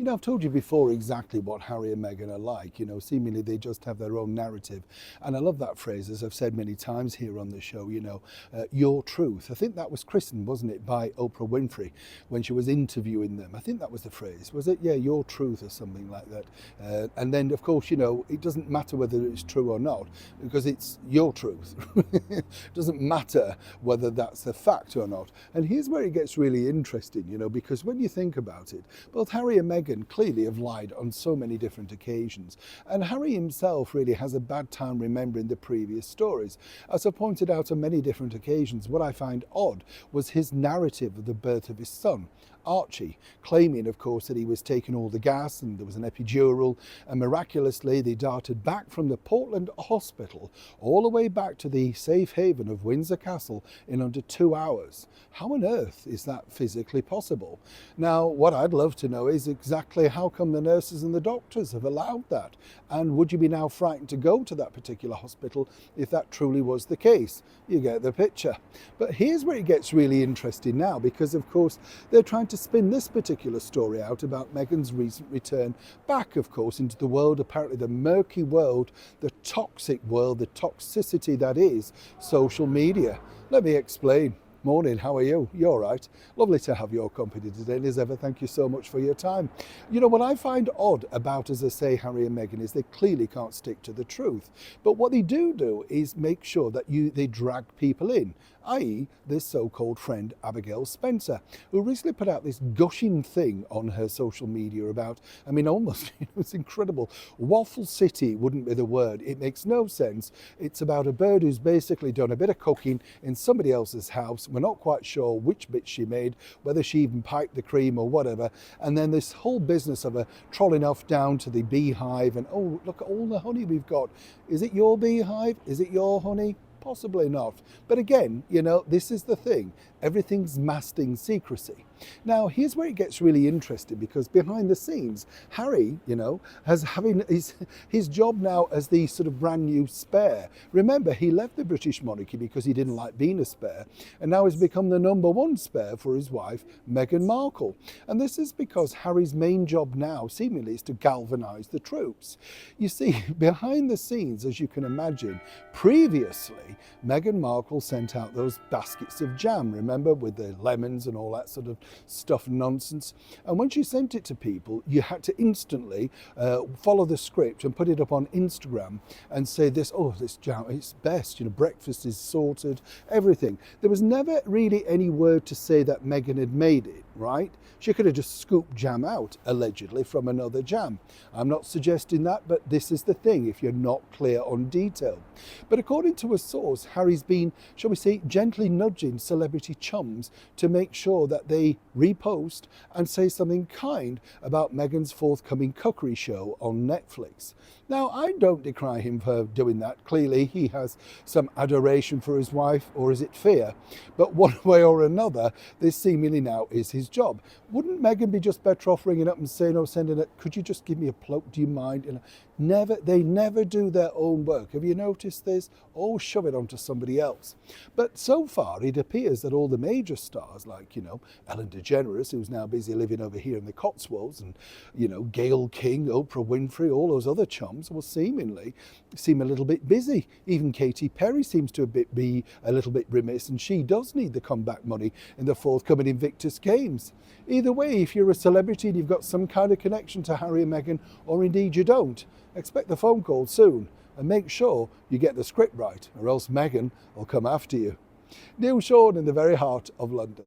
I've told you before exactly what Harry and Meghan are like. Seemingly they just have their own narrative. And I love that phrase, as I've said many times here on the show, your truth. I think that was christened, wasn't it, by Oprah Winfrey when she was interviewing them. I think that was the phrase. Was it? Yeah, your truth or something like that. And then, of course, it doesn't matter whether it's true or not because it's your truth. It doesn't matter whether that's the fact or not. And here's where it gets really interesting, because when you think about it, both Harry and Meghan clearly have lied on so many different occasions. And Harry himself really has a bad time remembering the previous stories. As I pointed out on many different occasions, what I find odd was his narrative of the birth of his son, Archie, claiming, of course, that he was taking all the gas and there was an epidural, and miraculously they darted back from the Portland hospital all the way back to the safe haven of Windsor Castle in under 2 hours. How on earth is that physically possible? Now, what I'd love to know is exactly how come the nurses and the doctors have allowed that? And would you be now frightened to go to that particular hospital if that truly was the case? You get the picture. But here's where it gets really interesting now, because of course they're trying to spin this particular story out about Meghan's recent return back, of course, into the world, apparently the murky world, the toxic world, the toxicity that is social media. Let me explain. Morning, how are you? You all right? Lovely to have your company today, and as ever, thank you so much for your time. What I find odd about, as I say, Harry and Meghan is they clearly can't stick to the truth. But what they do is make sure that they drag people in, i.e. this so-called friend Abigail Spencer, who recently put out this gushing thing on her social media about, almost, it's incredible. Waffle City wouldn't be the word. It makes no sense. It's about a bird who's basically done a bit of cooking in somebody else's house. We're not quite sure which bit she made, whether she even piped the cream or whatever. And then this whole business of her trolling off down to the beehive and, oh, look at all the honey we've got. Is it your beehive? Is it your honey? Possibly not. But again, this is the thing. Everything's masked in secrecy. Now, here's where it gets really interesting, because behind the scenes, Harry, has having his job now as the sort of brand new spare. Remember, he left the British monarchy because he didn't like being a spare, and now he's become the #1 spare for his wife, Meghan Markle. And this is because Harry's main job now, seemingly, is to galvanise the troops. You see, behind the scenes, as you can imagine, previously, Meghan Markle sent out those baskets of jam, remember, with the lemons and all that sort of stuff and nonsense. And when she sent it to people, you had to instantly follow the script and put it up on Instagram and say this jam, it's best, breakfast is sorted, everything. There was never really any word to say that Meghan had made it, right? She could have just scooped jam out, allegedly, from another jam. I'm not suggesting that, but this is the thing, if you're not clear on detail. But according to a source, Harry's been, shall we say, gently nudging celebrity chums to make sure that they repost and say something kind about Meghan's forthcoming cookery show on Netflix. Now, I don't decry him for doing that. Clearly, he has some adoration for his wife, or is it fear? But one way or another, this seemingly now is his job. Wouldn't Meghan be just better off ringing up and saying, sending it, could you just give me a plug, do you mind? They never do their own work. Have you noticed this? Or shove it onto somebody else. But so far, it appears that all the major stars, like, Ellen DeGeneres, who's now busy living over here in the Cotswolds, and, Gayle King, Oprah Winfrey, all those other chums, will seemingly seem a little bit busy. Even Katy Perry seems to be a little bit remiss, and she does need the comeback money in the forthcoming Invictus Games. Either way, if you're a celebrity and you've got some kind of connection to Harry and Meghan, or indeed you don't, expect the phone call soon, and make sure you get the script right, or else Meghan will come after you. Neil Sean in the very heart of London.